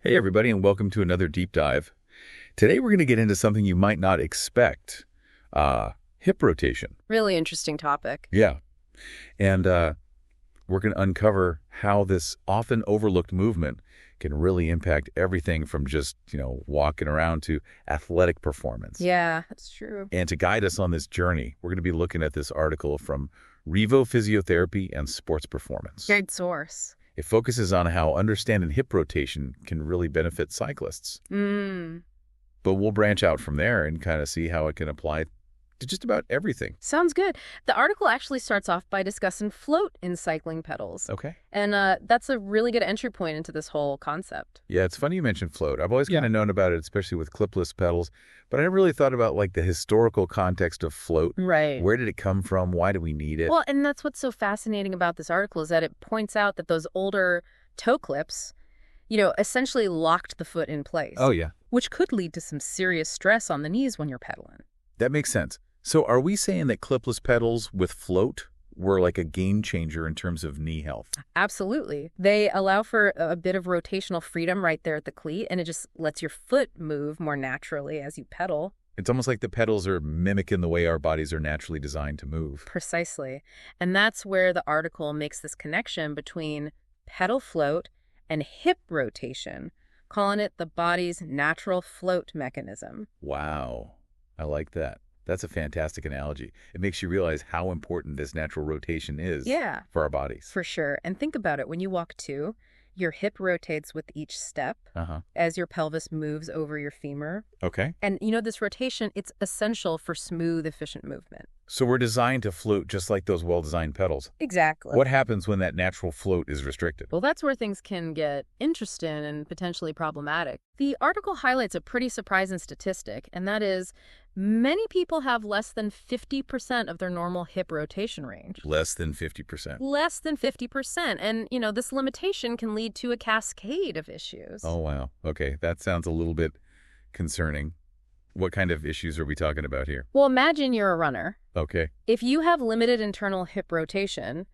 Hey, everybody, and welcome to another deep dive. Today, we're going to get into something you might not expect, hip rotation. Really interesting topic. Yeah. And we're going to uncover how this often overlooked movement can really impact everything from just, walking around to athletic performance. Yeah, that's true. And to guide us on this journey, we're going to be looking at this article from Revo Physiotherapy and Sports Performance. Great source. It focuses on how understanding hip rotation can really benefit cyclists. But we'll branch out from there and kind of see how it can apply to just about everything. Sounds good. The article actually starts off by discussing float in cycling pedals. Okay. And that's a really good entry point into this whole concept. Yeah, it's funny you mentioned float. I've always kind of known about it, especially with clipless pedals, but I never really thought about the historical context of float. Right. Where did it come from? Why do we need it? Well, and that's what's so fascinating about this article is that it points out that those older toe clips, essentially locked the foot in place. Oh, yeah. Which could lead to some serious stress on the knees when you're pedaling. That makes sense. So are we saying that clipless pedals with float were like a game changer in terms of knee health? Absolutely. They allow for a bit of rotational freedom right there at the cleat, and it just lets your foot move more naturally as you pedal. It's almost like the pedals are mimicking the way our bodies are naturally designed to move. Precisely. And that's where the article makes this connection between pedal float and hip rotation, calling it the body's natural float mechanism. Wow. I like that. That's a fantastic analogy. It makes you realize how important this natural rotation is for our bodies. For sure. And think about it. When you walk too, your hip rotates with each step as your pelvis moves over your femur. Okay. And this rotation, it's essential for smooth, efficient movement. So we're designed to float just like those well-designed pedals. Exactly. What happens when that natural float is restricted? Well, that's where things can get interesting and potentially problematic. The article highlights a pretty surprising statistic, and that is many people have less than 50% of their normal hip rotation range. Less than 50%. Less than 50%. And, this limitation can lead to a cascade of issues. Oh, wow. Okay, that sounds a little bit concerning. What kind of issues are we talking about here? Well, imagine you're a runner. Okay. If you have limited internal hip rotation,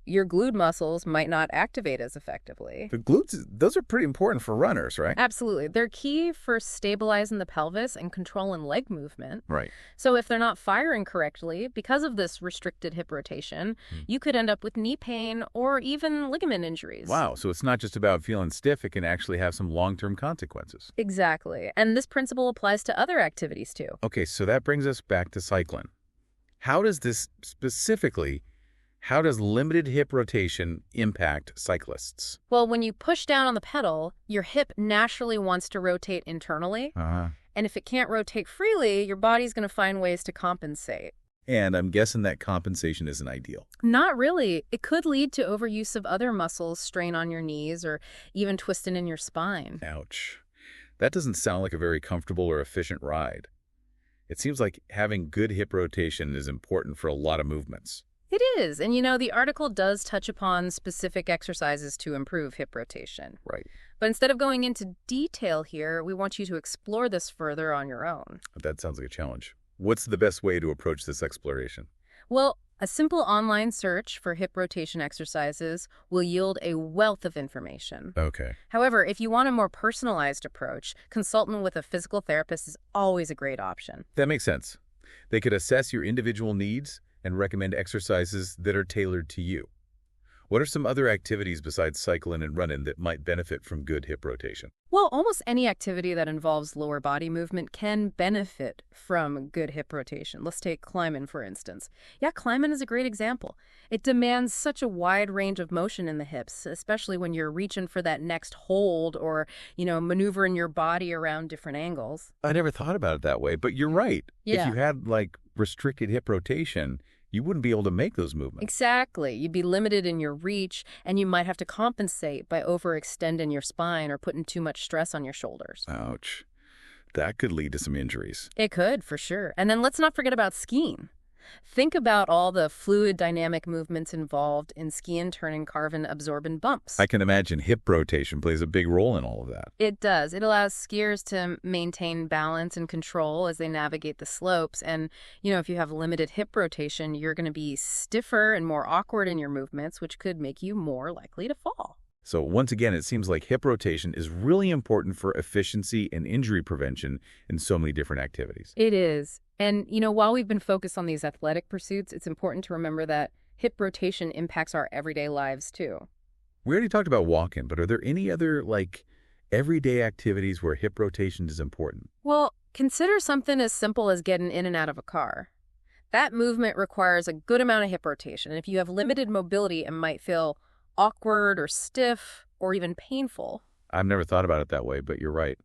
your glute muscles might not activate as effectively. The glutes, those are pretty important for runners, right? Absolutely. They're key for stabilizing the pelvis and controlling leg movement. Right. So if they're not firing correctly, because of this restricted hip rotation, you could end up with knee pain or even ligament injuries. Wow. So it's not just about feeling stiff. It can actually have some long-term consequences. Exactly. And this principle applies to other activities too. Okay, so that brings us back to cycling. How does limited hip rotation impact cyclists? Well, when you push down on the pedal, your hip naturally wants to rotate internally. And if it can't rotate freely, your body's going to find ways to compensate. And I'm guessing that compensation isn't ideal. Not really. It could lead to overuse of other muscles, strain on your knees, or even twisting in your spine. Ouch. That doesn't sound like a very comfortable or efficient ride. It seems like having good hip rotation is important for a lot of movements. It is. And, the article does touch upon specific exercises to improve hip rotation. Right. But instead of going into detail here, we want you to explore this further on your own. That sounds like a challenge. What's the best way to approach this exploration? Well, a simple online search for hip rotation exercises will yield a wealth of information. Okay. However, if you want a more personalized approach, consulting with a physical therapist is always a great option. That makes sense. They could assess your individual needs and recommend exercises that are tailored to you. What are some other activities besides cycling and running that might benefit from good hip rotation? Well, almost any activity that involves lower body movement can benefit from good hip rotation. Let's take climbing, for instance. Yeah, climbing is a great example. It demands such a wide range of motion in the hips, especially when you're reaching for that next hold or, maneuvering your body around different angles. I never thought about it that way, but you're right. Yeah. If you had, restricted hip rotation, you wouldn't be able to make those movements. Exactly. You'd be limited in your reach, and you might have to compensate by overextending your spine or putting too much stress on your shoulders. Ouch. That could lead to some injuries. It could, for sure. And then let's not forget about skiing. Think about all the fluid dynamic movements involved in skiing, turning, carving, absorbing bumps. I can imagine hip rotation plays a big role in all of that. It does. It allows skiers to maintain balance and control as they navigate the slopes. And, if you have limited hip rotation, you're going to be stiffer and more awkward in your movements, which could make you more likely to fall. So once again, it seems like hip rotation is really important for efficiency and injury prevention in so many different activities. It is. And, while we've been focused on these athletic pursuits, it's important to remember that hip rotation impacts our everyday lives too. We already talked about walking, but are there any other, everyday activities where hip rotation is important? Well, consider something as simple as getting in and out of a car. That movement requires a good amount of hip rotation, and if you have limited mobility, it might feel awkward or stiff or even painful. I've never thought about it that way, but you're right.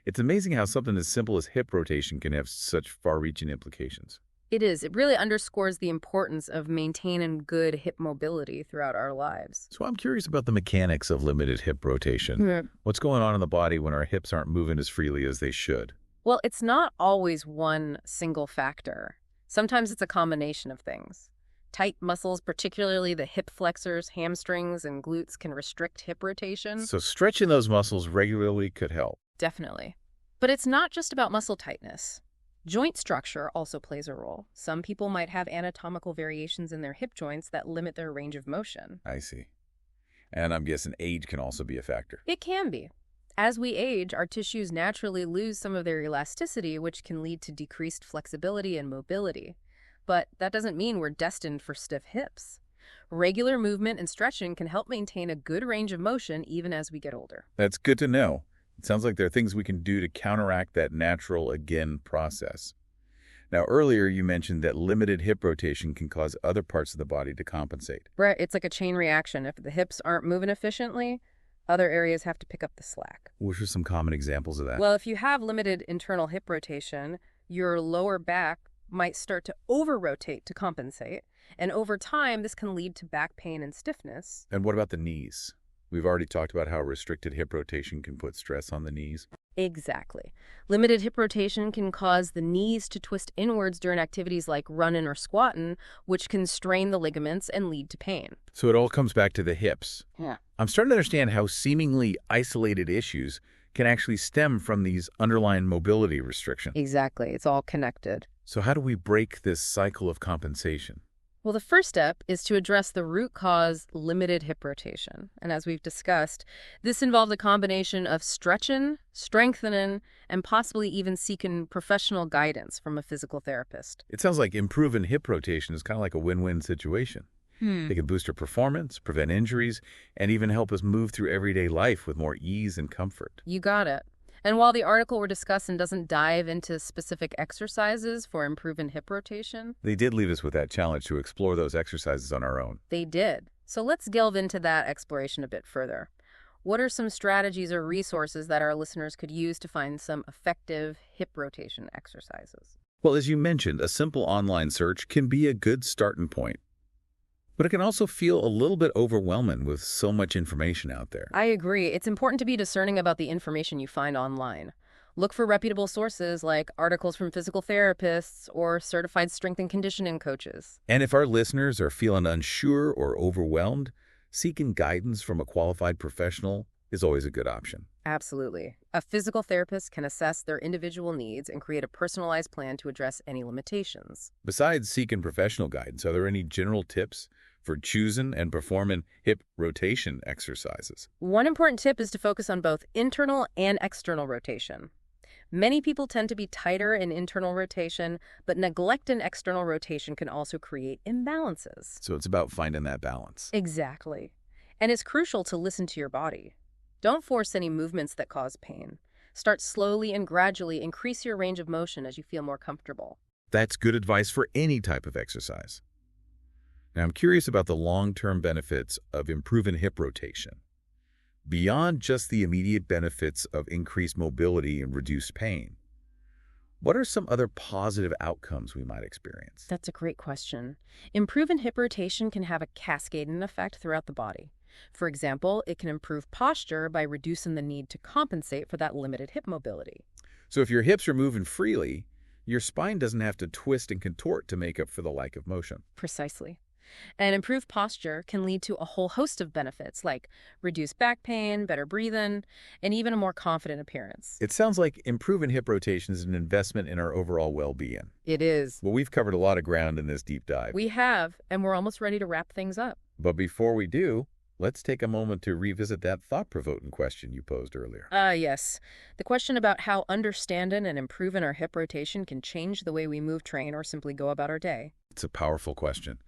It's amazing how something as simple as hip rotation can have such far-reaching implications. It is. It really underscores the importance of maintaining good hip mobility throughout our lives. So I'm curious about the mechanics of limited hip rotation. What's going on in the body when our hips aren't moving as freely as they should? Well, it's not always one single factor. Sometimes it's a combination of things. Tight muscles, particularly the hip flexors, hamstrings, and glutes, can restrict hip rotation. So stretching those muscles regularly could help. Definitely. But it's not just about muscle tightness. Joint structure also plays a role. Some people might have anatomical variations in their hip joints that limit their range of motion. I see. And I'm guessing age can also be a factor. It can be. As we age, our tissues naturally lose some of their elasticity, which can lead to decreased flexibility and mobility. But that doesn't mean we're destined for stiff hips. Regular movement and stretching can help maintain a good range of motion even as we get older. That's good to know. It sounds like there are things we can do to counteract that natural again process. Now, earlier you mentioned that limited hip rotation can cause other parts of the body to compensate. Right, it's like a chain reaction. If the hips aren't moving efficiently, other areas have to pick up the slack. Which are some common examples of that? Well, if you have limited internal hip rotation, your lower back might start to over-rotate to compensate, and over time, this can lead to back pain and stiffness. And what about the knees? We've already talked about how restricted hip rotation can put stress on the knees. Exactly. Limited hip rotation can cause the knees to twist inwards during activities like running or squatting, which can strain the ligaments and lead to pain. So it all comes back to the hips. Yeah. I'm starting to understand how seemingly isolated issues can actually stem from these underlying mobility restrictions. Exactly. It's all connected. So how do we break this cycle of compensation? Well, the first step is to address the root cause, limited hip rotation. And as we've discussed, this involves a combination of stretching, strengthening, and possibly even seeking professional guidance from a physical therapist. It sounds like improving hip rotation is kind of like a win-win situation. They can boost our performance, prevent injuries, and even help us move through everyday life with more ease and comfort. You got it. And while the article we're discussing doesn't dive into specific exercises for improving hip rotation, They did leave us with that challenge to explore those exercises on our own. they did. So let's delve into that exploration a bit further. What are some strategies or resources that our listeners could use to find some effective hip rotation exercises? Well, as you mentioned, a simple online search can be a good starting point. But it can also feel a little bit overwhelming with so much information out there. I agree. It's important to be discerning about the information you find online. Look for reputable sources like articles from physical therapists or certified strength and conditioning coaches. And if our listeners are feeling unsure or overwhelmed, seeking guidance from a qualified professional is always a good option. Absolutely. A physical therapist can assess their individual needs and create a personalized plan to address any limitations. Besides seeking professional guidance, are there any general tips for choosing and performing hip rotation exercises? One important tip is to focus on both internal and external rotation. Many people tend to be tighter in internal rotation, but neglect in external rotation can also create imbalances. So it's about finding that balance. Exactly. And it's crucial to listen to your body. Don't force any movements that cause pain. Start slowly and gradually increase your range of motion as you feel more comfortable. That's good advice for any type of exercise. Now, I'm curious about the long-term benefits of improving hip rotation. Beyond just the immediate benefits of increased mobility and reduced pain, what are some other positive outcomes we might experience? That's a great question. Improving hip rotation can have a cascading effect throughout the body. For example, it can improve posture by reducing the need to compensate for that limited hip mobility. So if your hips are moving freely, your spine doesn't have to twist and contort to make up for the lack of motion. Precisely. And improved posture can lead to a whole host of benefits like reduced back pain, better breathing, and even a more confident appearance. It sounds like improving hip rotation is an investment in our overall well-being. It is. Well, we've covered a lot of ground in this deep dive. We have, and we're almost ready to wrap things up. But before we do, Let's take a moment to revisit that thought-provoking question you posed earlier. Yes. The question about how understanding and improving our hip rotation can change the way we move, train, or simply go about our day. It's a powerful question.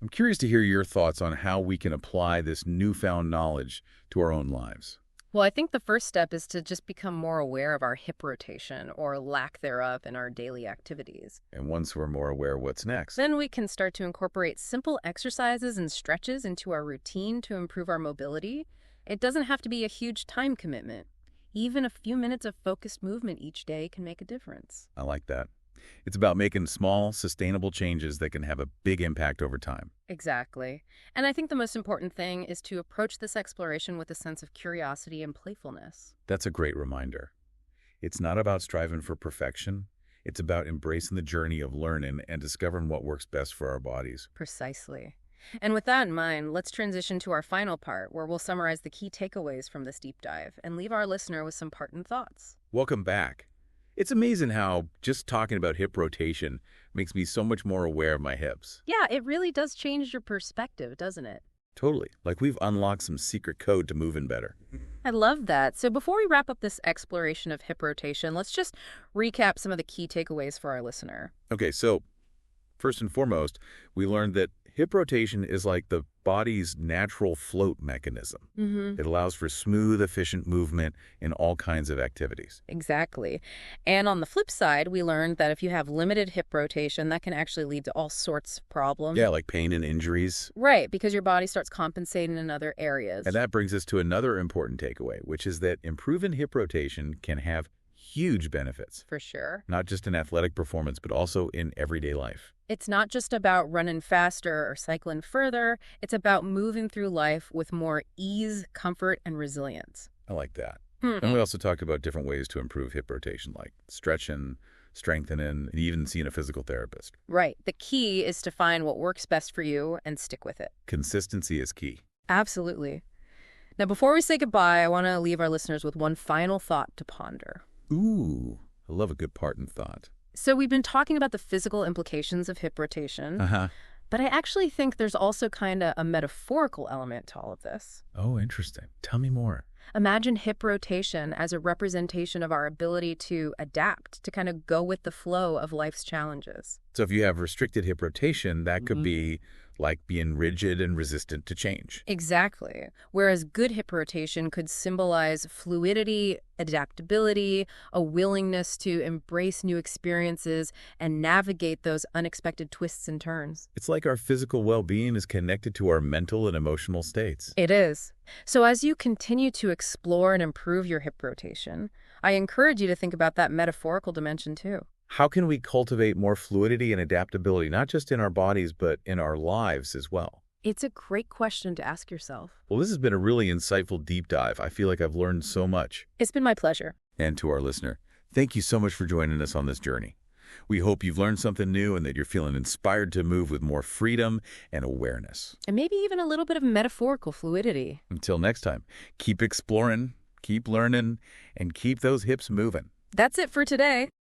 I'm curious to hear your thoughts on how we can apply this newfound knowledge to our own lives. Well, I think the first step is to just become more aware of our hip rotation or lack thereof in our daily activities. And once we're more aware, what's next? Then we can start to incorporate simple exercises and stretches into our routine to improve our mobility. It doesn't have to be a huge time commitment. Even a few minutes of focused movement each day can make a difference. I like that. It's about making small, sustainable changes that can have a big impact over time. Exactly. And I think the most important thing is to approach this exploration with a sense of curiosity and playfulness. That's a great reminder. It's not about striving for perfection. It's about embracing the journey of learning and discovering what works best for our bodies. Precisely. And with that in mind, let's transition to our final part, where we'll summarize the key takeaways from this deep dive and leave our listener with some parting thoughts. Welcome back. It's amazing how just talking about hip rotation makes me so much more aware of my hips. Yeah, it really does change your perspective, doesn't it? Totally. Like we've unlocked some secret code to moving better. I love that. So before we wrap up this exploration of hip rotation, let's just recap some of the key takeaways for our listener. Okay, so first and foremost, we learned that hip rotation is like the body's natural float mechanism. It allows for smooth, efficient movement in all kinds of activities. Exactly. And on the flip side, we learned that if you have limited hip rotation, that can actually lead to all sorts of problems. Yeah, like pain and injuries. Right, because your body starts compensating in other areas. And that brings us to another important takeaway, which is that improving hip rotation can have huge benefits. For sure. Not just in athletic performance, but also in everyday life. It's not just about running faster or cycling further. It's about moving through life with more ease, comfort, and resilience. I like that. And we also talked about different ways to improve hip rotation, like stretching, strengthening, and even seeing a physical therapist. Right. The key is to find what works best for you and stick with it. Consistency is key. Absolutely. Now, before we say goodbye, I want to leave our listeners with one final thought to ponder. Ooh, I love a good parting thought. So we've been talking about the physical implications of hip rotation, but I actually think there's also kind of a metaphorical element to all of this. Oh, interesting. Tell me more. Imagine hip rotation as a representation of our ability to adapt, to kind of go with the flow of life's challenges. So if you have restricted hip rotation, that could be like being rigid and resistant to change. Exactly. Whereas good hip rotation could symbolize fluidity, adaptability, a willingness to embrace new experiences and navigate those unexpected twists and turns. It's like our physical well-being is connected to our mental and emotional states. It is. So as you continue to explore and improve your hip rotation, I encourage you to think about that metaphorical dimension too. How can we cultivate more fluidity and adaptability, not just in our bodies, but in our lives as well? It's a great question to ask yourself. Well, this has been a really insightful deep dive. I feel like I've learned so much. It's been my pleasure. And to our listener, thank you so much for joining us on this journey. We hope you've learned something new and that you're feeling inspired to move with more freedom and awareness. And maybe even a little bit of metaphorical fluidity. Until next time, keep exploring, keep learning, and keep those hips moving. That's it for today.